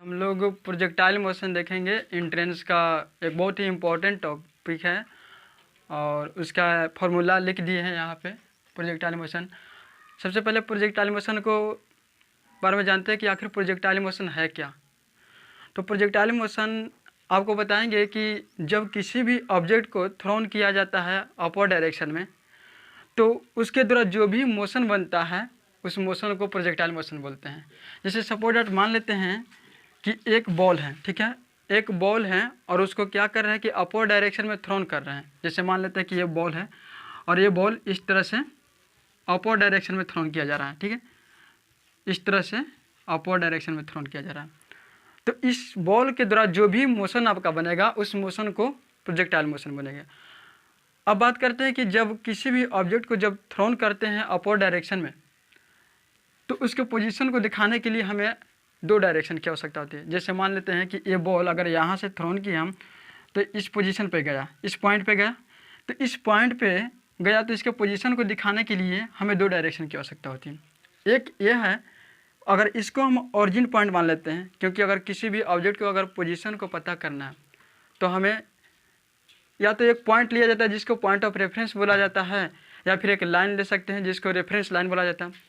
हम लोग projectile motion देखेंगे। एंट्रेंस का एक बहुत ही इम्पोर्टेंट टॉपिक है और उसका फॉर्मूला लिख दिए हैं यहाँ पे। प्रोजेक्टाइल मोशन, सबसे पहले प्रोजेक्टाइल मोशन को बारे में जानते हैं कि आखिर प्रोजेक्टाइल मोशन है क्या। तो प्रोजेक्टाइल मोशन आपको बताएंगे कि जब किसी भी ऑब्जेक्ट को थ्रोन किया जाता है अपवर्ड डायरेक्शन में, तो उसके द्वारा जो भी मोशन बनता है उस मोशन को प्रोजेक्टाइल मोशन बोलते हैं। जैसे सपोज दैट मान लेते हैं कि एक बॉल है, ठीक है, एक बॉल है और उसको क्या कर रहे हैं कि अपवर्ड डायरेक्शन में थ्रोन कर रहे हैं। जैसे मान लेते हैं कि ये बॉल है और ये बॉल इस तरह से अपवर्ड डायरेक्शन में थ्रोन किया जा रहा है, ठीक है, इस तरह से अपवर्ड डायरेक्शन में थ्रोन किया जा रहा है। तो इस बॉल के द्वारा जो भी मोशन आपका बनेगा उस मोशन को प्रोजेक्टाइल मोशन बनेगा। अब बात करते हैं कि जब किसी भी ऑब्जेक्ट को जब थ्रोन करते हैं अपवर्ड डायरेक्शन में, तो उसके पोजीशन को दिखाने के लिए हमें दो डायरेक्शन की आवश्यकता होती है। जैसे मान लेते हैं कि ये बॉल अगर यहाँ से थ्रोन किया हम, तो इस पोजीशन पे गया, इस पॉइंट पे गया, तो इस पॉइंट पे गया तो इसके पोजीशन को दिखाने के लिए हमें दो डायरेक्शन की आवश्यकता होती है। एक ये है, अगर इसको हम ओरिजिन पॉइंट मान लेते हैं, क्योंकि अगर किसी भी ऑब्जेक्ट को अगर पोजीशन को पता करना है तो हमें या तो एक पॉइंट लिया जाता है जिसको पॉइंट ऑफ रेफरेंस बोला जाता है, या फिर एक लाइन ले सकते हैं जिसको रेफरेंस लाइन बोला जाता है।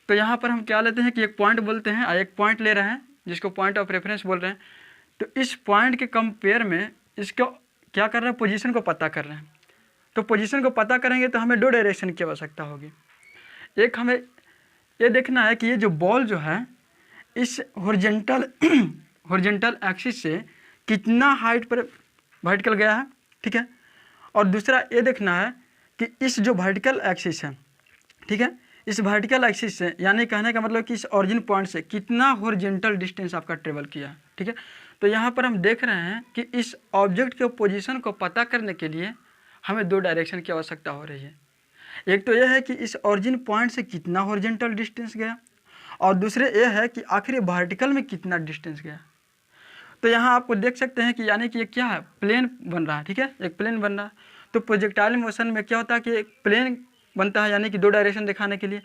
तो यहाँ पर हम क्या लेते हैं कि एक पॉइंट बोलते हैं और एक पॉइंट ले रहे हैं जिसको पॉइंट ऑफ रेफरेंस बोल रहे हैं। तो इस पॉइंट के कंपेयर में इसको क्या कर रहे हैं, पोजीशन को पता कर रहे हैं। तो पोजीशन को पता करेंगे तो हमें दो डायरेक्शन की आवश्यकता होगी। एक हमें ये देखना है कि ये जो बॉल जो है इस हॉरिजॉन्टल एक्सिस से कितना हाइट पर वर्टिकल गया है, ठीक है। और दूसरा ये देखना है कि इस जो वर्टिकल एक्सिस है, ठीक है, इस वर्टिकल एक्सिस से, यानी कहने का मतलब कि इस ओरिजिन पॉइंट से कितना हॉरिजॉन्टल डिस्टेंस आपका ट्रेवल किया है, ठीक है। तो यहाँ पर हम देख रहे हैं कि इस ऑब्जेक्ट के पोजीशन को पता करने के लिए हमें दो डायरेक्शन की आवश्यकता हो रही है। एक तो यह है कि इस ओरिजिन पॉइंट से कितना हॉरिजॉन्टल डिस्टेंस गया, और दूसरे ये है कि आखिर वर्टिकल में कितना डिस्टेंस गया। तो यहाँ आपको देख सकते हैं कि यानी कि ये क्या है, प्लेन बन रहा है, ठीक है, एक प्लेन बन रहा है। तो प्रोजेक्टाइल मोशन में क्या होता है कि एक प्लेन बनता है, यानी कि दो डायरेक्शन दिखाने के लिए।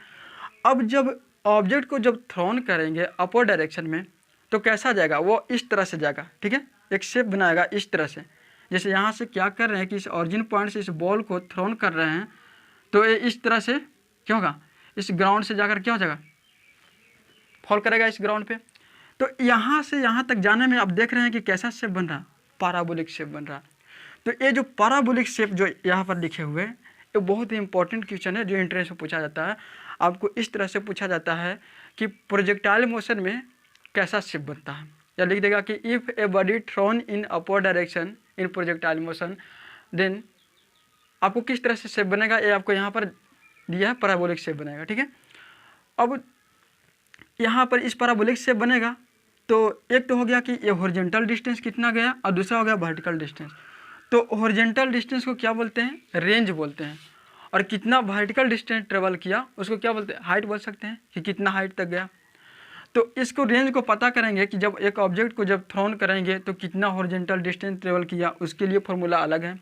अब जब ऑब्जेक्ट को जब थ्रोन करेंगे अपवर्ड डायरेक्शन में तो कैसा जाएगा, वो इस तरह से जाएगा, ठीक है, एक शेप बनाएगा इस तरह से। जैसे यहाँ से क्या कर रहे हैं कि इस ओरिजिन पॉइंट से इस बॉल को थ्रोन कर रहे हैं, तो ये इस तरह से क्या होगा, इस ग्राउंड से जाकर क्या हो जाएगा, फॉल करेगा इस ग्राउंड पे। तो यहाँ से यहाँ तक जाने में आप देख रहे हैं कि कैसा शेप बन रहा है, पैराबोलिक शेप बन रहा है। तो ये जो पैराबोलिक शेप जो यहाँ पर लिखे हुए हैं, ये बहुत ही इंपॉर्टेंट क्वेश्चन है जो एंट्रेंस में पूछा जाता है। आपको इस तरह से पूछा जाता है कि प्रोजेक्टाइल मोशन में कैसा शेप बनता है, या लिख देगा कि if a body thrown in upward direction in projectile motion then आपको किस तरह से शेप बनेगा, ये आपको यहाँ पर दिया है, पैराबोलिक शेप बनेगा, ठीक है। अब यहाँ पर इस पैराबोलिक शेप बनेगा तो एक तो हो गया कि ये हॉरिजॉन्टल डिस्टेंस कितना गया और दूसरा हो गया वर्टिकल डिस्टेंस। तो हॉरिजॉन्टल डिस्टेंस को क्या बोलते हैं, रेंज बोलते हैं, और कितना वर्टिकल डिस्टेंस ट्रेवल किया उसको क्या बोलते हैं, हाइट बोल सकते हैं कि कितना हाइट तक गया। तो इसको रेंज को पता करेंगे कि जब एक ऑब्जेक्ट को जब थ्रोन करेंगे तो कितना हॉरिजॉन्टल डिस्टेंस ट्रेवल किया, उसके लिए फार्मूला अलग है।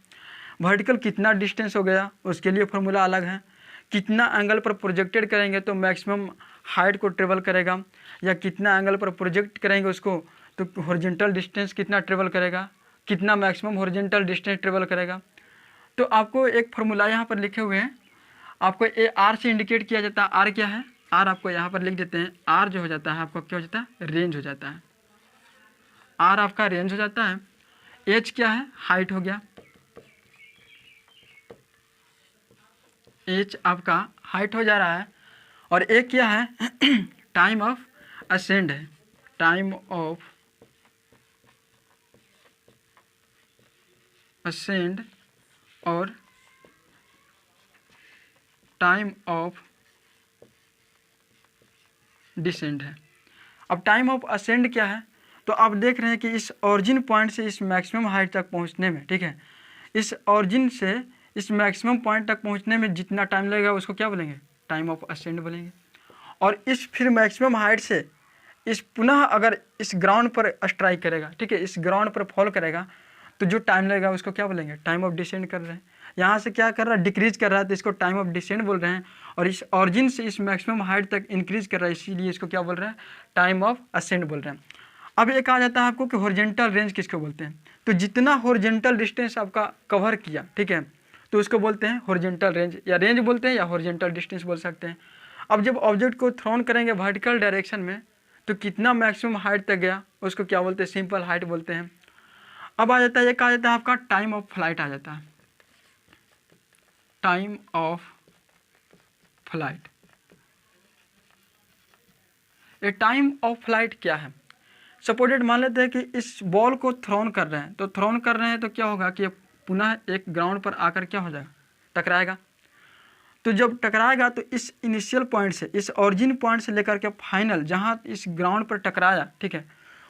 वर्टिकल कितना डिस्टेंस हो गया, उसके लिए फार्मूला अलग है। कितना एंगल पर प्रोजेक्टेड करेंगे तो मैक्सिमम हाइट को ट्रेवल करेगा, या कितना एंगल पर प्रोजेक्ट करेंगे उसको तो हॉरिजॉन्टल डिस्टेंस कितना ट्रेवल करेगा, कितना मैक्सिमम हॉरिजॉन्टल डिस्टेंस ट्रेवल करेगा। तो आपको एक फार्मूला यहाँ पर लिखे हुए हैं, आपको ए आर से इंडिकेट किया जाता है। आर क्या है, आर आपको यहाँ पर लिख देते हैं। आर जो हो जाता है आपको क्या हो जाता है, रेंज हो जाता है। आर आपका रेंज हो जाता है। एच क्या है, हाइट हो गया, एच आपका हाइट हो जा रहा है। और एक क्या है, टाइम ऑफ असेंड है, टाइम ऑफ असेंड और टाइम ऑफ डिसेंड है। अब टाइम ऑफ असेंड क्या है, तो आप देख रहे हैं कि इस ओरिजिन पॉइंट से इस मैक्सिमम हाइट तक पहुंचने में, ठीक है, इस ओरिजिन से इस मैक्सिमम पॉइंट तक पहुंचने में जितना टाइम लगेगा उसको क्या बोलेंगे, टाइम ऑफ असेंड बोलेंगे। और इस फिर मैक्सिमम हाइट से इस पुनः अगर इस ग्राउंड पर स्ट्राइक करेगा, ठीक है, इस ग्राउंड पर फॉल करेगा तो जो टाइम लगेगा उसको क्या बोलेंगे, टाइम ऑफ डिसेंड कर रहे हैं। यहाँ से क्या कर रहा है, डिक्रीज कर रहा है तो इसको टाइम ऑफ डिसेंड बोल रहे हैं। और इस ऑरिजिन से इस मैक्सिमम हाइट तक इंक्रीज कर रहा है, इसीलिए इसको क्या बोल रहे हैं, टाइम ऑफ असेंड बोल रहे हैं। अब एक आ जाता है आपको कि हॉरिजॉन्टल रेंज किसको बोलते हैं। तो जितना हॉरिजॉन्टल डिस्टेंस आपका कवर किया, ठीक है, तो उसको बोलते हैं हॉरिजॉन्टल रेंज, या रेंज बोलते हैं या हॉरिजॉन्टल डिस्टेंस बोल सकते हैं। अब जब ऑब्जेक्ट को थ्रोन करेंगे वर्टिकल डायरेक्शन में तो कितना मैक्सिमम हाइट तक गया उसको क्या बोलते हैं, सिंपल हाइट बोलते हैं। अब आ जाता है एक आ जाता है आपका टाइम ऑफ फ्लाइट आ जाता है, टाइम ऑफ फ्लाइट। ये टाइम ऑफ फ्लाइट क्या है, सपोर्टेड मान लेते हैं कि इस बॉल को थ्रोन कर रहे हैं, तो थ्रोन कर रहे हैं तो क्या होगा कि पुनः एक ग्राउंड पर आकर क्या हो जाएगा, टकराएगा। तो जब टकराएगा तो इस इनिशियल पॉइंट से, इस ऑरिजिन पॉइंट से लेकर के फाइनल जहाँ इस ग्राउंड पर टकराया, ठीक है,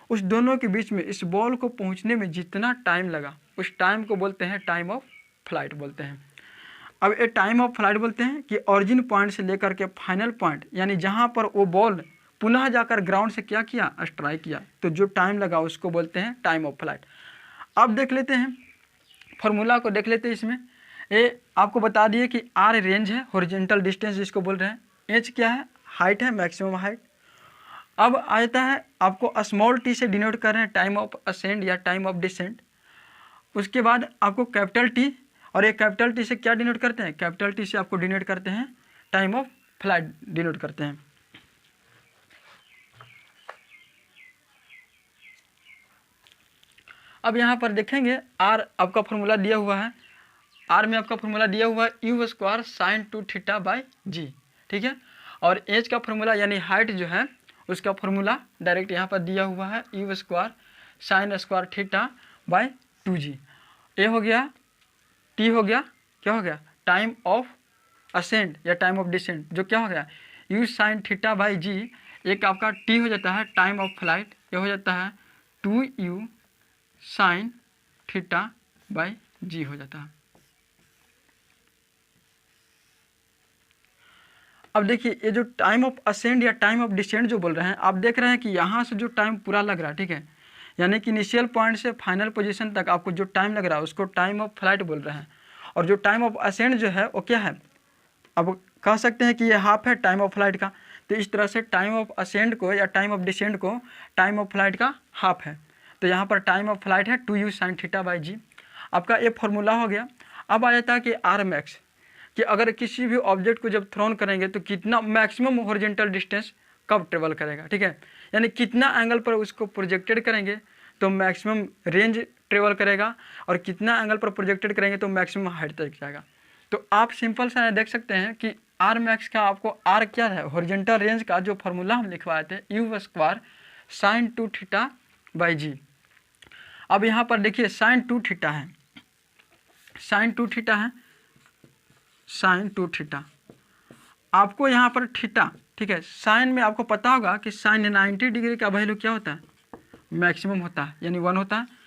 उस दोनों के बीच में इस बॉल को पहुँचने में जितना टाइम लगा उस टाइम को बोलते हैं टाइम ऑफ फ्लाइट बोलते हैं। अब ये टाइम ऑफ फ्लाइट बोलते हैं कि ऑरिजिन पॉइंट से लेकर के फाइनल पॉइंट, यानी जहाँ पर वो बॉल पुनः जाकर ग्राउंड से क्या किया, स्ट्राइक किया, तो जो टाइम लगा उसको बोलते हैं टाइम ऑफ फ्लाइट। अब देख लेते हैं फॉर्मूला को, देख लेते हैं। इसमें ये आपको बता दिए कि आर रेंज है, हॉरिजॉन्टल डिस्टेंस जिसको बोल रहे हैं, एच क्या है, हाइट है, मैक्सिमम हाइट। अब आ जाता है आपको स्मॉल टी से डिनोट कर रहे हैं टाइम ऑफ असेंड या टाइम ऑफ डिसेंट। उसके बाद आपको कैपिटल टी, और ये कैपिटल टी से क्या डिनोट करते हैं, कैपिटल टी से आपको डिनोट करते हैं टाइम ऑफ फ्लाइट डिनोट करते हैं। अब यहाँ पर देखेंगे आर आपका फॉर्मूला दिया हुआ है, आर में आपका फॉर्मूला दिया हुआ है u square sine 2 theta by g, ठीक है। और एच का फॉर्मूला यानी हाइट जो है उसका फॉर्मूला डायरेक्ट यहाँ पर दिया हुआ है u square sine square theta by 2g। ए हो गया, टी हो गया, क्या हो गया, टाइम ऑफ असेंड या टाइम ऑफ डिसेंड, जो क्या हो गया यू साइन थीटा बाई जी। एक आपका टी हो जाता है टाइम ऑफ फ्लाइट, ये हो जाता है 2u साइन थीटा बाई जी हो जाता है। अब देखिए ये जो टाइम ऑफ असेंड या टाइम ऑफ डिसेंड जो बोल रहे हैं, आप देख रहे हैं कि यहाँ से जो टाइम पूरा लग रहा है, ठीक है, यानी कि इनिशियल पॉइंट से फाइनल पोजीशन तक आपको जो टाइम लग रहा है उसको टाइम ऑफ फ्लाइट बोल रहे हैं। और जो टाइम ऑफ असेंड जो है वो क्या है, अब कह सकते हैं कि ये हाफ है टाइम ऑफ फ्लाइट का। तो इस तरह से टाइम ऑफ असेंड को या टाइम ऑफ डिसेंड को टाइम ऑफ फ्लाइट का हाफ है। तो यहाँ पर टाइम ऑफ फ्लाइट है 2u साइन थीटा बाई जी, आपका ये फॉर्मूला हो गया। अब आ जाता है कि आर मैक्स, कि अगर किसी भी ऑब्जेक्ट को जब थ्रोन करेंगे तो कितना मैक्सिमम हॉरिजॉन्टल डिस्टेंस कब ट्रेवल करेगा, ठीक है, यानी कितना एंगल पर उसको प्रोजेक्टेड करेंगे तो मैक्सिमम रेंज ट्रेवल करेगा, और कितना एंगल पर प्रोजेक्टेड करेंगे तो मैक्सिमम हाइट तक जाएगा। तो आप सिंपल सा देख सकते हैं कि आर मैक्स का आपको आर क्या है, हॉरिजॉन्टल रेंज का जो फॉर्मूला हम लिखवाए थे u square sine 2 theta by g. अब यहाँ पर देखिए साइन 2 थीटा है, साइन 2 थीटा है, साइन 2 थीटा, आपको यहाँ पर थीटा, ठीक है, साइन में आपको पता होगा कि साइन 90 डिग्री का वैल्यू क्या होता है, मैक्सिमम होता है, यानी 1 होता है।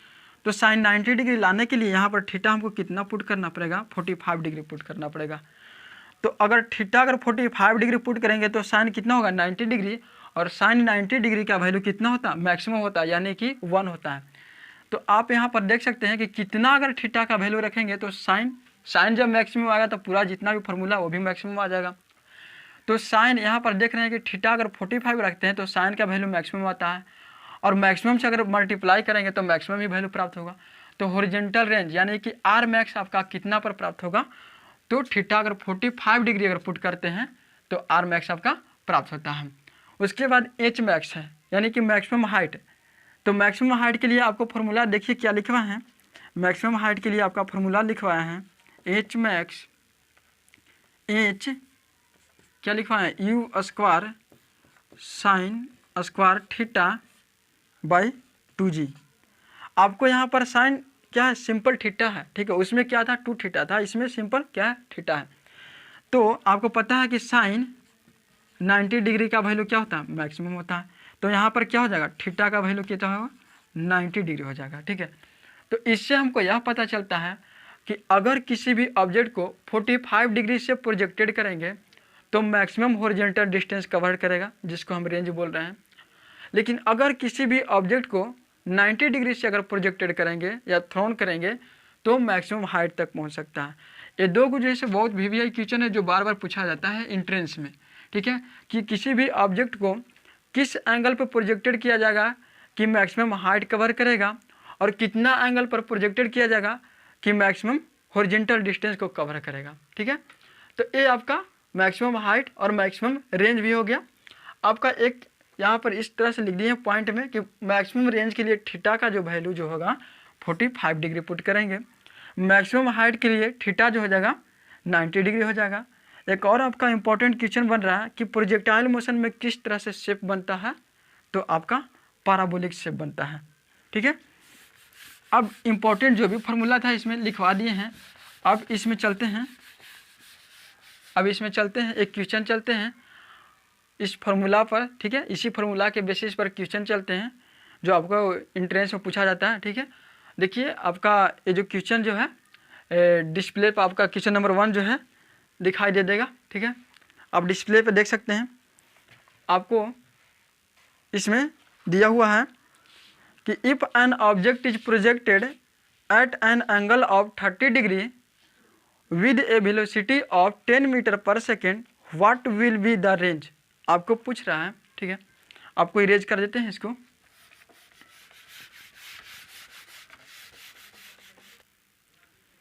तो साइन 90 डिग्री लाने के लिए यहाँ पर थीटा हमको कितना पुट करना पड़ेगा, 45 डिग्री पुट करना पड़ेगा। तो अगर थीटा अगर 45 डिग्री पुट करेंगे तो साइन कितना होगा 90 डिग्री, और साइन 90 डिग्री का वैल्यू कितना होता है, मैक्सिमम होता है, यानी कि 1 होता है। तो आप यहाँ पर देख सकते हैं कि कितना अगर थीटा का वैल्यू रखेंगे तो साइन जब मैक्सिमम आएगा तो पूरा जितना भी फॉर्मूला वो भी मैक्सिमम आ जाएगा। तो साइन यहाँ पर देख रहे हैं कि थीटा अगर 45 रखते हैं तो साइन का वैल्यू मैक्सिमम आता है, और मैक्सिमम से अगर मल्टीप्लाई करेंगे तो मैक्सिमम ही वैल्यू प्राप्त होगा। तो हॉरिजॉन्टल रेंज यानी कि आर मैक्स आपका कितना पर प्राप्त होगा, तो थीटा अगर 45 डिग्री अगर पुट करते हैं तो आर मैक्स आपका प्राप्त होता है। उसके बाद एच मैक्स है, यानी कि मैक्सिमम हाइट। तो मैक्सिमम हाइट के लिए आपको फॉर्मूला देखिए क्या लिखवाए हैं, मैक्सिमम हाइट के लिए आपका फॉर्मूला लिखवाया है एच मैक्स, एच क्या लिखवाए हैं you square sine square theta by 2g। आपको यहाँ पर साइन क्या है, सिंपल थीटा है, ठीक है, उसमें क्या था 2 थीटा था, इसमें सिंपल क्या है थीटा है। तो आपको पता है कि साइन 90 डिग्री का वैल्यू क्या होता है, मैक्सिमम होता है। तो यहाँ पर क्या हो जाएगा, थीटा का वैल्यू कितना होगा 90 डिग्री हो जाएगा, ठीक है। तो इससे हमको यह पता चलता है कि अगर किसी भी ऑब्जेक्ट को 45 डिग्री से प्रोजेक्टेड करेंगे तो मैक्सिमम हॉरिजॉन्टल डिस्टेंस कवर करेगा, जिसको हम रेंज बोल रहे हैं। लेकिन अगर किसी भी ऑब्जेक्ट को 90 डिग्री से अगर प्रोजेक्टेड करेंगे या थ्रोन करेंगे तो मैक्सिमम हाइट तक पहुंच सकता है। ये दो कुछ जैसे बहुत VVI क्वेश्चन है जो बार बार पूछा जाता है एंट्रेंस में, ठीक है, कि किसी भी ऑब्जेक्ट को किस एंगल पर प्रोजेक्टेड किया जाएगा कि मैक्सिमम हाइट कवर करेगा और कितना एंगल पर प्रोजेक्टेड किया जाएगा कि मैक्सिमम हॉरिजॉन्टल डिस्टेंस को कवर करेगा। ठीक है, तो ये आपका मैक्सिमम हाइट और मैक्सिमम रेंज भी हो गया। आपका एक यहाँ पर इस तरह से लिख दिए पॉइंट में कि मैक्सिमम रेंज के लिए थीटा का जो वैल्यू जो होगा 45 डिग्री पुट करेंगे। मैक्सिमम हाइट के लिए थीटा जो हो जाएगा 90 डिग्री हो जाएगा। एक और आपका इंपॉर्टेंट क्वेश्चन बन रहा है कि प्रोजेक्टाइल मोशन में किस तरह से शेप बनता है, तो आपका पैराबोलिक शेप बनता है। ठीक है, अब इम्पोर्टेंट जो भी फार्मूला था इसमें लिखवा दिए हैं। अब इसमें चलते हैं एक क्वेश्चन चलते हैं इस फार्मूला पर। ठीक है, इसी फार्मूला के बेसिस पर क्वेश्चन चलते हैं जो आपको इंट्रेंस में पूछा जाता है। ठीक है, देखिए आपका ये जो क्वेश्चन जो है डिस्प्ले पर आपका क्वेश्चन नंबर 1 जो है दिखाई दे देगा। ठीक है, आप डिस्प्ले पे देख सकते हैं, आपको इसमें दिया हुआ है कि if an object is projected at an angle of 30 degree with a velocity of 10 metre पर second what will be the range. आपको पूछ रहा है। ठीक है, आपको इरेज कर देते हैं इसको।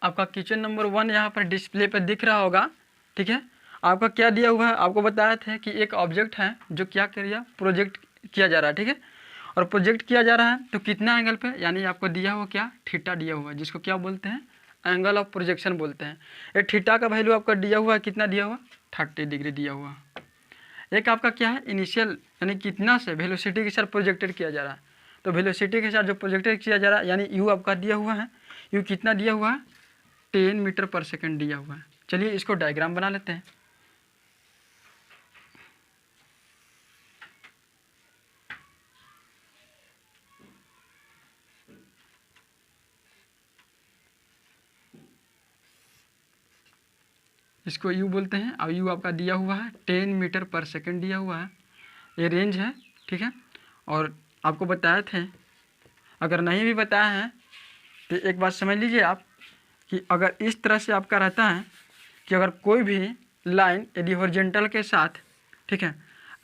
आपका क्वेश्चन नंबर 1 यहाँ पर डिस्प्ले पर दिख रहा होगा। ठीक है, आपका क्या दिया हुआ है, आपको बताया था कि एक ऑब्जेक्ट है जो क्या करिए प्रोजेक्ट किया जा रहा है। ठीक है, और प्रोजेक्ट किया जा रहा है तो कितना एंगल पे, यानी आपको दिया हुआ क्या थीटा दिया हुआ है, जिसको क्या बोलते हैं एंगल ऑफ प्रोजेक्शन बोलते हैं। एक थीटा का वैल्यू आपका दिया हुआ है, कितना दिया हुआ 30 डिग्री दिया हुआ। एक आपका क्या है इनिशियल, यानी कितना से वेलोसिटी के साथ प्रोजेक्टेड किया जा रहा है, तो वेलोसिटी के साथ जो प्रोजेक्टेड किया जा रहा है यानी यू आपका दिया हुआ है। यू कितना दिया हुआ है 10 मीटर पर सेकेंड दिया हुआ है। चलिए इसको डायग्राम बना लेते हैं। इसको यू बोलते हैं और यू आपका दिया हुआ है 10 मीटर पर सेकेंड दिया हुआ है। ये रेंज है। ठीक है, और आपको बताए थे, अगर नहीं भी बताया है तो एक बात समझ लीजिए आप कि अगर इस तरह से आपका रहता है कि अगर कोई भी लाइन यदि हॉरिजॉन्टल के साथ, ठीक है,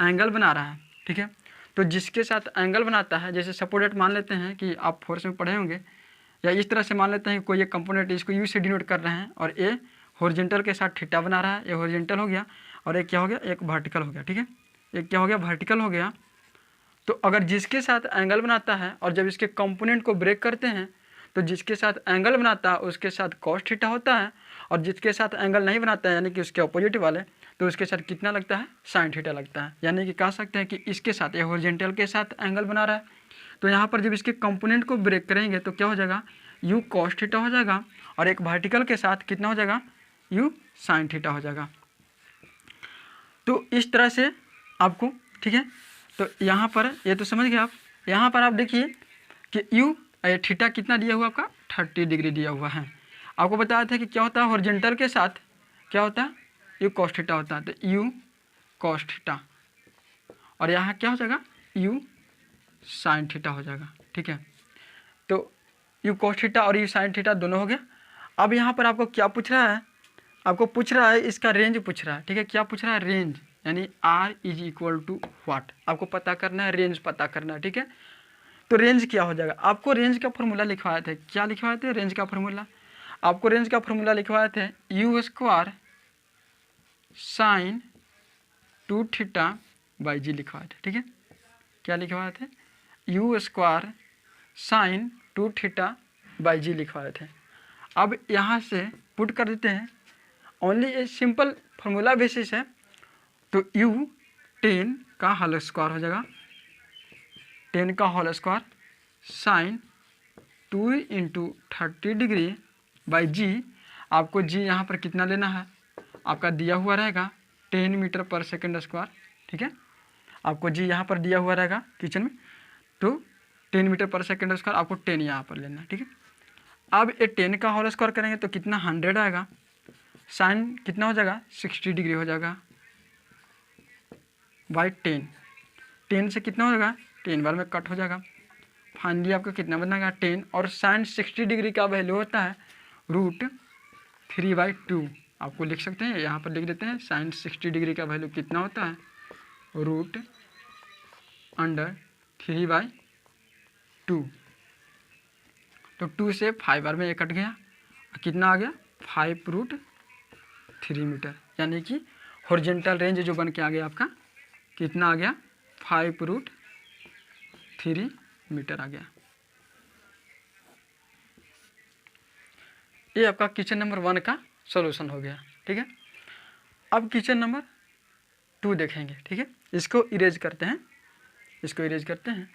एंगल बना रहा है, ठीक है, तो जिसके साथ एंगल बनाता है, जैसे सपोर्टेड मान लेते हैं कि आप फोर्स में पढ़े होंगे, या इस तरह से मान लेते हैं कि कोई एक कंपोनेंट इसको यू से डिनोट कर रहे हैं और ए हॉरिजॉन्टल के साथ थीटा बना रहा है, ये हॉरिजॉन्टल हो गया और एक क्या हो गया, एक वर्टिकल हो गया। ठीक है, एक क्या हो गया वर्टिकल हो गया। तो अगर जिसके साथ एंगल बनाता है और जब इसके कंपोनेंट को ब्रेक करते हैं तो जिसके साथ एंगल बनाता है उसके साथ कॉस थीटा होता है, और जिसके साथ एंगल नहीं बनाता है यानी कि उसके अपोजिट वाले, तो उसके साथ कितना लगता है साइन थीटा लगता है। यानी कि कह सकते हैं कि इसके साथ ये हॉरिजॉन्टल के साथ एंगल बना रहा है, तो यहाँ पर जब इसके कंपोनेंट को ब्रेक करेंगे तो क्या हो जाएगा यू कॉस थीटा हो जाएगा, और एक वर्टिकल के साथ कितना हो जाएगा यू साइन थीटा हो जाएगा। तो इस तरह से आपको, ठीक है, तो यहाँ पर ये तो समझ गए आप। यहाँ पर आप देखिए कि यू थीटा कितना दिया हुआ आपका 30 डिग्री दिया हुआ है। आपको बताया था कि क्या होता है हॉरिजॉन्टल के साथ क्या होता है यू कॉस थीटा होता है, तो यू कॉस थीटा, और यहाँ क्या हो जाएगा यू साइन थीटा हो जाएगा। ठीक है, तो यू कॉस थीटा और यू साइन थीटा दोनों हो गया। अब यहाँ पर आपको क्या पूछ रहा है, आपको पूछ रहा है इसका रेंज पूछ रहा है। ठीक है, क्या पूछ रहा है रेंज, यानी R is equal to what, आपको पता करना है, रेंज पता करना है। ठीक है, तो रेंज क्या हो जाएगा, आपको रेंज का फॉर्मूला लिखवाए थे, क्या लिखवाए थे रेंज का फॉर्मूला, आपको रेंज का फॉर्मूला लिखवाए थे u square sine 2 theta by g लिखवाए थे। ठीक है, क्या लिखवाए थे u square sine 2 theta by g लिखवाए थे। अब यहाँ से पुट कर देते हैं, only a simple formula basis है, तो यू 10 का होल स्क्वायर हो जाएगा, 10 का whole square sine 2 into 30 degree by g. आपको जी यहाँ पर कितना लेना है, आपका दिया हुआ रहेगा 10 मीटर पर सेकेंड स्क्वायर। ठीक है, आपको जी यहाँ पर दिया हुआ रहेगा किचन में, तो 10 मीटर पर सेकेंड स्क्वायर आपको 10 यहाँ पर लेना है। ठीक है, अब ये 10 का होल स्क्वायर करेंगे तो कितना 100 आएगा, साइन कितना हो जाएगा 60 डिग्री हो जाएगा बाई 10 से कितना हो जाएगा 10 बार में कट हो जाएगा, फाइनली आपका कितना बनेगा 10, और साइन 60 डिग्री का वैल्यू होता है √3/2। आपको लिख सकते हैं, यहाँ पर लिख देते हैं साइन 60 डिग्री का वैल्यू कितना होता है √3/2। 2, तो 2 से 5 बार में ये कट गया, कितना आ गया 5√3 मीटर, यानी कि हॉरिजॉन्टल रेंज जो बन के आ गया आपका कितना आ गया 5√3 मीटर आ गया। ये आपका क्वेश्चन नंबर 1 का सॉल्यूशन हो गया। ठीक है, अब क्वेश्चन नंबर 2 देखेंगे। ठीक है, इसको इरेज करते हैं, इसको इरेज करते हैं।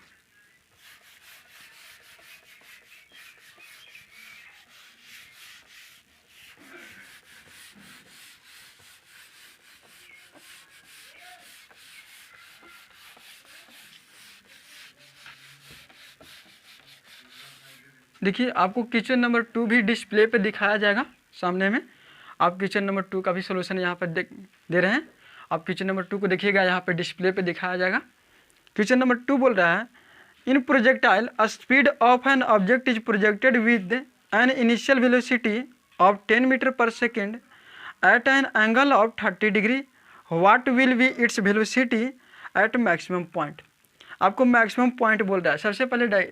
देखिए आपको क्वेश्चन नंबर 2 भी डिस्प्ले पे दिखाया जाएगा सामने में। आप क्वेश्चन नंबर 2 का भी सॉल्यूशन यहाँ पर दे रहे हैं। आप क्वेश्चन नंबर 2 को देखिएगा, यहाँ पे डिस्प्ले पे दिखाया जाएगा। क्वेश्चन नंबर 2 बोल रहा है in projectile speed of an object is projected with an initial velocity of 10 metre पर second at an angle of 30 degree, what will be its velocity at maximum point. आपको maximum point बोल रहा है। सबसे पहले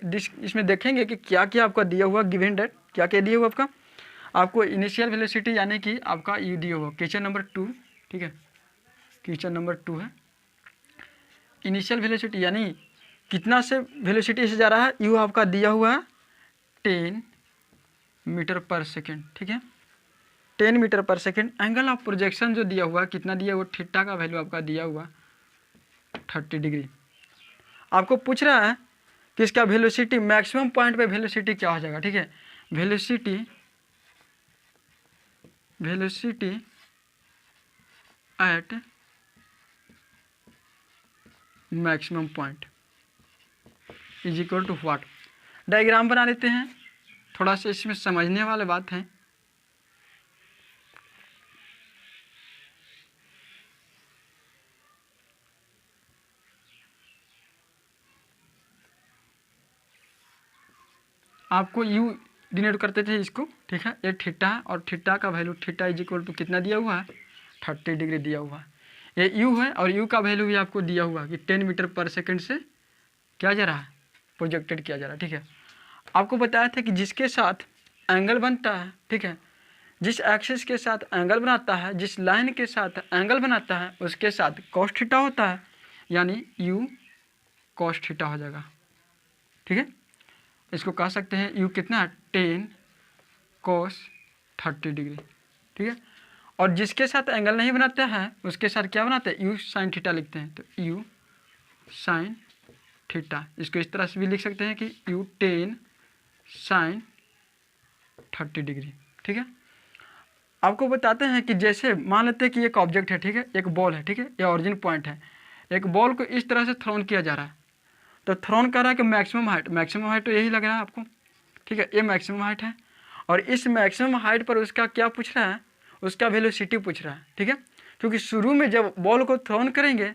इसमें देखेंगे कि क्या क्या आपका दिया हुआ गिवन डेट, क्या क्या दिया हुआ आपको इनिशियल वेलोसिटी यानी कि आपका यू दिया हुआ क्वेश्चन नंबर 2। ठीक है, क्वेश्चन नंबर 2 है इनिशियल वेलोसिटी यानी कितना से वेलोसिटी से जा रहा है, यू आपका दिया हुआ है 10 मीटर पर सेकेंड। ठीक है, 10 मीटर पर सेकेंड। एंगल ऑफ प्रोजेक्शन जो दिया हुआ कितना दिया हुआ, थीटा का वैल्यू आपका दिया हुआ 30 डिग्री। आपको पूछ रहा है कि इसका वेलोसिटी मैक्सिमम पॉइंट पे वेलोसिटी क्या हो जाएगा। ठीक है, velocity at maximum point is equal to what. Diagram बना लेते हैं, थोड़ा सा इसमें समझने वाली बात है। आपको यू डिनोट करते थे इसको। ठीक है, ये थीटा है और थीटा का value theta is equal to कितना दिया हुआ है 30 डिग्री दिया हुआ है। ये यू है और यू का वैल्यू भी आपको दिया हुआ कि 10 मीटर पर सेकंड से क्या जा रहा है, प्रोजेक्टेड किया जा रहा है। ठीक है, आपको बताया था कि जिसके साथ एंगल बनता है, ठीक है, जिस एक्सिस के साथ एंगल बनाता है, जिस लाइन के साथ एंगल बनाता है उसके साथ कॉस थीटा होता है, यानी यू कॉस थीटा हो जाएगा। ठीक है, इसको कह सकते हैं यू कितना है 10 cos 30 डिग्री। ठीक है, और जिसके साथ एंगल नहीं बनाते हैं उसके साथ क्या बनाते हैं, यू साइन थीटा लिखते हैं, तो यू साइन थीटा। इसको इस तरह से भी लिख सकते हैं कि यू 10 साइन 30 डिग्री। ठीक है, आपको बताते हैं कि जैसे मान लेते हैं कि एक ऑब्जेक्ट है, ठीक है, एक बॉल है, ठीक है, ये ओरिजिन पॉइंट है। एक बॉल को इस तरह से थ्रोन किया जा रहा है, तो थ्रोन कर रहा है कि मैक्सिमम हाइट तो यही लग रहा है आपको। ठीक है, ये मैक्सिमम हाइट है और इस मैक्सिमम हाइट पर उसका क्या पूछ रहा है, उसका वेलोसिटी पूछ रहा है। ठीक है, क्योंकि शुरू में जब बॉल को थ्रोन करेंगे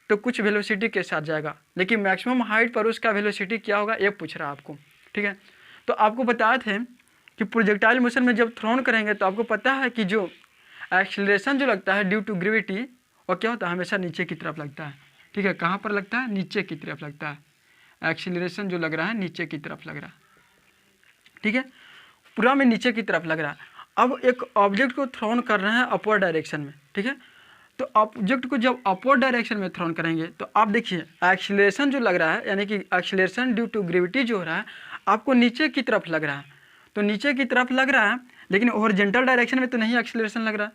तो कुछ वेलोसिटी के साथ जाएगा, लेकिन मैक्सिमम हाइट पर उसका वेलोसिटी क्या होगा ये पूछ रहा है आपको। ठीक है, तो आपको बताए थे कि प्रोजेक्टाइल मोशन में जब थ्रोन करेंगे तो आपको पता है कि जो एक्सीलरेशन जो लगता है ड्यू टू ग्रेविटी वो क्या होता है, हमेशा नीचे की तरफ लगता है। ठीक है, कहाँ पर लगता है, नीचे की तरफ लगता है। एक्सीलरेशन जो लग रहा है नीचे की तरफ लग रहा है। ठीक है, पूरा में नीचे की तरफ लग रहा है। अब एक ऑब्जेक्ट को थ्रोन कर रहे हैं अपवर्ड डायरेक्शन में। ठीक है, तो ऑब्जेक्ट को जब अपवर्ड डायरेक्शन में थ्रोन करेंगे तो आप देखिए एक्सीलरेशन जो लग रहा है, यानी कि एक्सीलरेशन ड्यू टू ग्रेविटी जो हो रहा है आपको नीचे की तरफ लग रहा है। तो नीचे की तरफ लग रहा है, लेकिन हॉरिजॉन्टल डायरेक्शन में तो नहीं एक्सीलरेशन लग रहा है,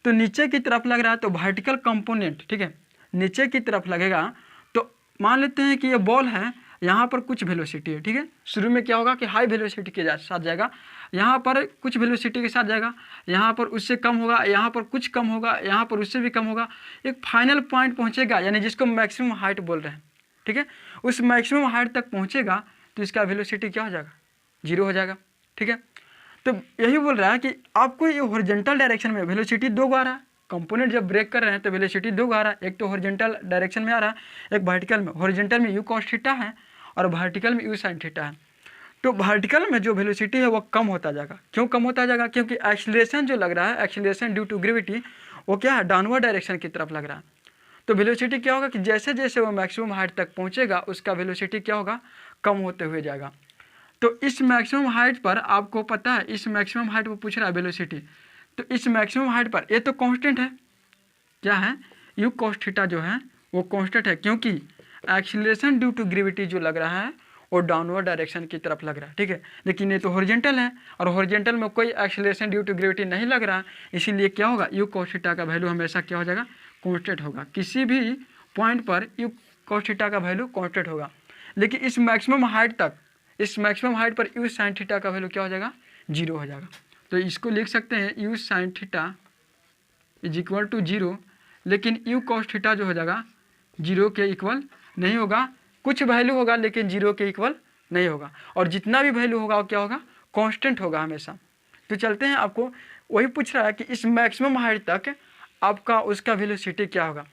तो नीचे की तरफ लग रहा है, तो वर्टिकल कंपोनेंट, ठीक है, नीचे की तरफ लगेगा। तो मान लेते हैं कि ये बॉल है, यहाँ पर कुछ वेलोसिटी है। ठीक है, शुरू में क्या होगा कि हाई वेलोसिटी के साथ जाएगा, यहाँ पर कुछ वेलोसिटी के साथ जाएगा, यहाँ पर उससे कम होगा, यहाँ पर कुछ कम होगा, यहाँ पर उससे भी कम होगा, एक फाइनल पॉइंट पहुँचेगा, यानी जिसको मैक्सिमम हाइट बोल रहे हैं। ठीक है, उस मैक्सिमम हाइट तक पहुँचेगा तो इसका वेलोसिटी क्या हो जाएगा, 0 हो जाएगा। ठीक है, तो यही बोल रहा है कि आपको ये हॉरिजॉन्टल डायरेक्शन में वेलोसिटी 2 आ रहा है, कंपोनेंट जब ब्रेक कर रहे हैं तो वेलोसिटी 2 आ रहा है, एक तो हॉरिजॉन्टल डायरेक्शन में आ रहा है, एक वर्टिकल में। हॉरिजॉन्टल में यू कॉस थीटा है और वर्टिकल में यू साइन थीटा है। तो वर्टिकल में जो वेलोसिटी है वो कम होता जाएगा। क्यों कम होता जाएगा, क्योंकि एक्सीलरेशन जो लग रहा है, एक्सीलरेशन ड्यू टू ग्रेविटी, वो क्या है, डाउनवर्ड डायरेक्शन की तरफ लग रहा है। तो वेलोसिटी क्या होगा कि जैसे जैसे वो मैक्सिमम हाइट तक पहुंचेगा उसका वेलोसिटी क्या होगा, कम होते हुए जाएगा। तो इस मैक्सिमम हाइट पर आपको पता है, इस मैक्सिमम हाइट पर पूछ रहा है वेलोसिटी, तो इस मैक्सिमम हाइट पर ये तो कांस्टेंट है, क्या है, यू कॉस थीटा जो है वो कांस्टेंट है, क्योंकि एक्सीलरेशन ड्यू टू ग्रेविटी जो लग रहा है वो डाउनवर्ड डायरेक्शन की तरफ लग रहा है, ठीक है। लेकिन ये तो हॉरिजॉन्टल है और हॉरिजॉन्टल में कोई एक्सीलरेशन ड्यू टू ग्रेविटी नहीं लग रहा, इसीलिए क्या होगा, यू कॉस थीटा का वैल्यू हमेशा क्या हो जाएगा, कांस्टेंट होगा। किसी भी पॉइंट पर यू कॉस थीटा का वैल्यू कांस्टेंट होगा। लेकिन इस मैक्सिमम हाइट तक, इस मैक्सिमम हाइट पर यू साइन थीटा का वैल्यू क्या हो जाएगा, 0 हो जाएगा। तो इसको लिख सकते हैं u sine theta is equal to 0, लेकिन यू कॉस थीटा जो हो जाएगा 0 के इक्वल नहीं होगा, कुछ वैल्यू होगा लेकिन 0 के इक्वल नहीं होगा, और जितना भी वैल्यू होगा वो क्या होगा, कांस्टेंट होगा हमेशा। तो चलते हैं, आपको वही पूछ रहा है कि इस मैक्सिमम हाइट तक आपका उसका वेलोसिटी क्या होगा।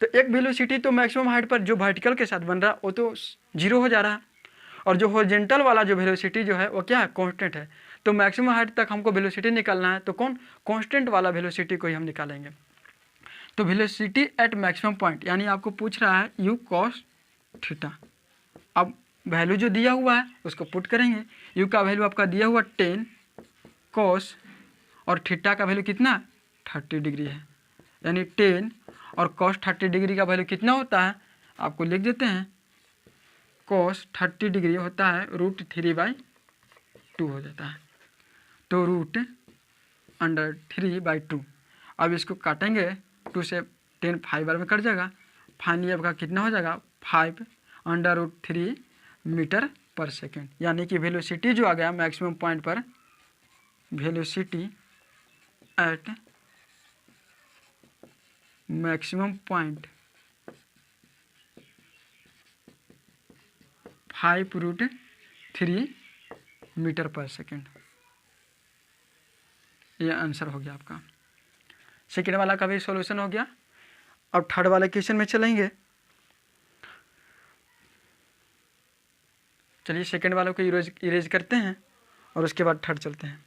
तो एक वेलोसिटी तो मैक्सिमम हाइट पर जो वर्टिकल के साथ बन रहा है वो तो 0 हो जा रहा है, और जो हॉरिजॉन्टल वाला जो वेलोसिटी जो है वो क्या है, कांस्टेंट है। तो मैक्सिमम हाइट तक हमको वेलोसिटी निकालना है, तो कौन, कांस्टेंट वाला वेलोसिटी को ही हम निकालेंगे। तो वेलोसिटी एट मैक्सिमम पॉइंट, यानी आपको पूछ रहा है यू कॉस थीटा। अब वैल्यू जो दिया हुआ है उसको पुट करेंगे, यू का वैल्यू आपका दिया हुआ 10 कॉस, और थीटा का वैल्यू कितना 30 डिग्री है, यानी 10 और कॉस 30 डिग्री का वैल्यू कितना होता है, आपको लिख देते हैं, कॉस 30 डिग्री होता है √3/2 हो जाता है, तो √3/2। अब इसको काटेंगे, 2 से 10 5 बार में कट जाएगा, फाइनली आपका कितना हो जाएगा 5√3 मीटर पर सेकेंड, यानी कि वेलोसिटी जो आ गया मैक्सिमम पॉइंट पर, velocity at maximum point 5√3 metre पर सेकेंड। ये आंसर हो गया आपका। सेकेंड वाला का भी सॉल्यूशन हो गया। अब थर्ड वाले क्वेश्चन में चलेंगे। चलिए सेकेंड वालों को इरेज करते हैं और उसके बाद थर्ड चलते हैं।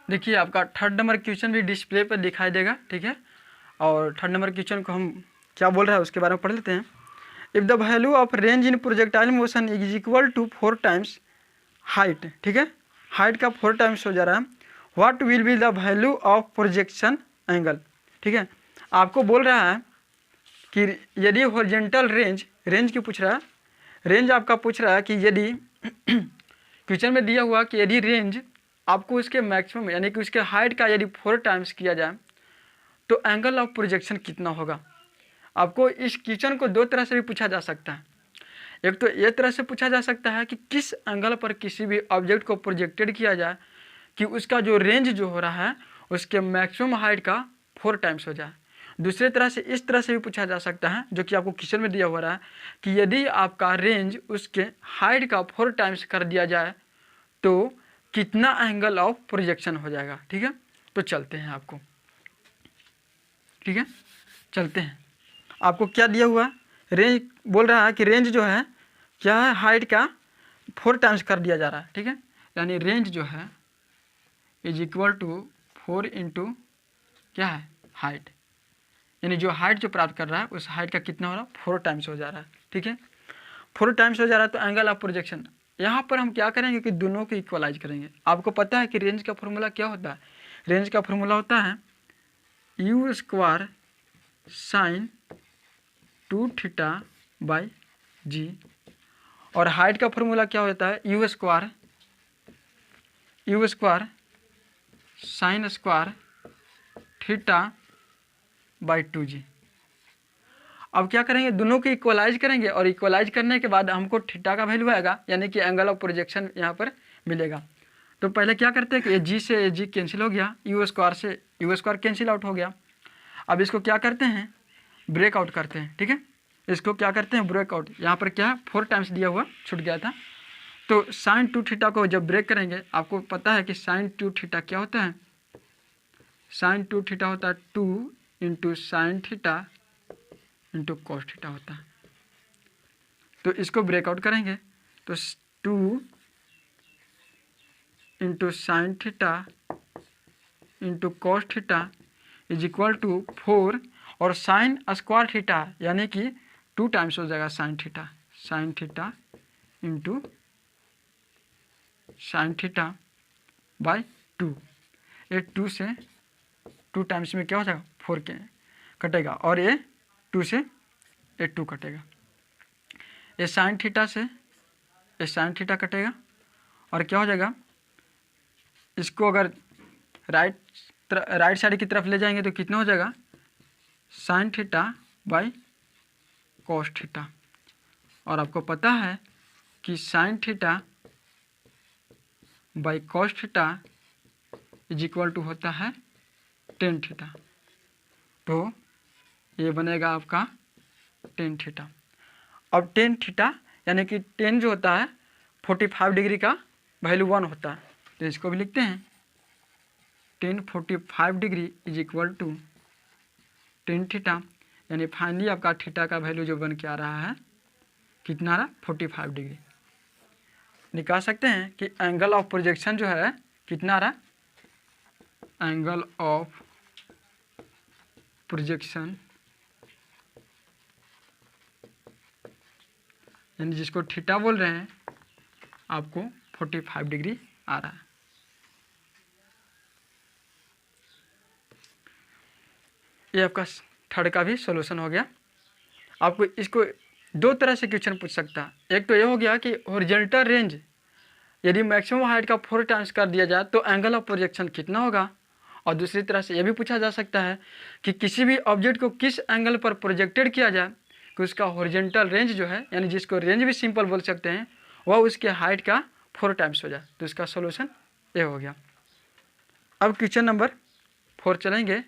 देखिए आपका थर्ड नंबर क्वेश्चन भी डिस्प्ले पर दिखाई देगा, ठीक है। और थर्ड नंबर क्वेश्चन को हम क्या बोल रहा है उसके बारे में पढ़ लेते हैं। If the value of range in projectile motion is equal to 4 times height, ठीक है, हाइट का 4 टाइम्स हो जा रहा है, what will be the value of projection angle, ठीक है। आपको बोल रहा है कि यदि हॉरिजॉन्टल रेंज की पूछ रहा है, रेंज आपका पूछ रहा है कि यदि क्वेश्चन में दिया हुआ कि यदि रेंज आपको उसके मैक्सिमम यानी कि उसके हाइट का यदि 4 टाइम्स किया जाए तो एंगल ऑफ प्रोजेक्शन कितना होगा। आपको इस क्वेश्चन को 2 तरह से भी पूछा जा सकता है। एक तो ये तरह से पूछा जा सकता है कि किस एंगल पर किसी भी ऑब्जेक्ट को प्रोजेक्टेड किया जाए कि उसका जो रेंज जो हो रहा है उसके मैक्सिमम हाइट का 4 टाइम्स हो जाए। दूसरे तरह से इस तरह से भी पूछा जा सकता है, जो कि आपको क्वेश्चन में दिया हुआ रहा है कि यदि आपका रेंज उसके हाइट का 4 टाइम्स कर दिया जाए तो कितना एंगल ऑफ प्रोजेक्शन हो जाएगा, ठीक है। तो चलते हैं आपको, ठीक है, चलते हैं। आपको क्या दिया हुआ, रेंज बोल रहा है कि रेंज जो है क्या है, हाइट का 4 टाइम्स कर दिया जा रहा है, ठीक है। यानी रेंज जो है इज इक्वल टू 4 इंटू क्या है हाइट, यानी जो हाइट जो प्राप्त कर रहा है उस हाइट का कितना हो रहा है 4 टाइम्स हो जा रहा है, ठीक है। 4 टाइम्स हो जा रहा है तो एंगल ऑफ प्रोजेक्शन, यहाँ पर हम क्या करेंगे कि दोनों को इक्वलाइज करेंगे। आपको पता है कि रेंज का फॉर्मूला क्या होता है, रेंज का फॉर्मूला होता है यू स्क्वायर साइन 2θ/g, और हाइट का फॉर्मूला क्या होता है u square sine square θ/2g। अब क्या करेंगे, दोनों को इक्वलाइज करेंगे और इक्वलाइज करने के बाद हमको थीटा का वैल्यू आएगा, यानी कि एंगल ऑफ प्रोजेक्शन यहाँ पर मिलेगा। तो पहले क्या करते हैं कि ये जी से जी कैंसिल हो गया, यू स्क्वायर से यू स्क्वायर कैंसिल आउट हो गया। अब इसको क्या करते हैं ब्रेकआउट करते हैं, ठीक है। इसको क्या करते हैं ब्रेकआउट, यहाँ पर क्या है 4 टाइम्स दिया हुआ छूट गया था, तो साइन 2θ को जब ब्रेक करेंगे, आपको पता है कि साइन 2θ क्या होता है, साइन 2θ होता है 2 इंटू साइन θ इंटू कॉस θ होता है। तो इसको ब्रेकआउट करेंगे तो 2 into sine theta into cos theta is equal to 4 और साइन स्क्वायर थीटा यानी कि 2 टाइम्स हो जाएगा sine theta into sine theta by 2। ये 2 से 2 टाइम्स में क्या हो जाएगा 4 के कटेगा और ये 2 से ये 2 कटेगा। ये साइन थीटा से ये साइन थीटा कटेगा और क्या हो जाएगा, इसको अगर राइट साइड की तरफ ले जाएंगे तो कितना हो जाएगा sine theta by cos theta. और आपको पता है कि sine theta by cos theta is equal to होता है टेन थीटा। तो ये बनेगा आपका टेन थीटा। अब टेन थीटा यानी कि टेन जो होता है 45 डिग्री का वैल्यू 1 होता है, तो इसको भी लिखते हैं tan 45 degree is equal to tan theta. यानी फाइनली आपका थीटा का वैल्यू जो बन के आ रहा है कितना आ रहा 45 डिग्री। निकाल सकते हैं कि एंगल ऑफ प्रोजेक्शन जो है कितना आ रहा है, एंगल ऑफ प्रोजेक्शन यानी जिसको थीटा बोल रहे हैं आपको 45 डिग्री आ रहा है। ये आपका थर्ड का भी सॉल्यूशन हो गया। आपको इसको 2 तरह से क्वेश्चन पूछ सकता है। एक तो ये हो गया कि हॉरिजॉन्टल रेंज यदि मैक्सिमम हाइट का 4 टाइम्स कर दिया जाए तो एंगल ऑफ प्रोजेक्शन कितना होगा, और दूसरी तरह से यह भी पूछा जा सकता है कि किसी भी ऑब्जेक्ट को किस एंगल पर प्रोजेक्टेड किया जाए कि उसका हॉरिजॉन्टल रेंज जो है यानी जिसको रेंज भी सिंपल बोल सकते हैं वह उसके हाइट का 4 टाइम्स हो जाए। तो इसका सॉल्यूशन ये हो गया। अब क्वेश्चन नंबर 4 चलेंगे।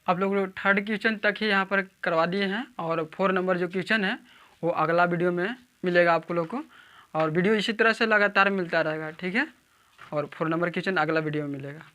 आप लोग थर्ड क्वेश्चन तक ही यहाँ पर करवा दिए हैं और 4 नंबर जो क्वेश्चन है वो अगला वीडियो में मिलेगा आपको लोग को, और वीडियो इसी तरह से लगातार मिलता रहेगा, ठीक है। और 4 नंबर क्वेश्चन अगला वीडियो में मिलेगा।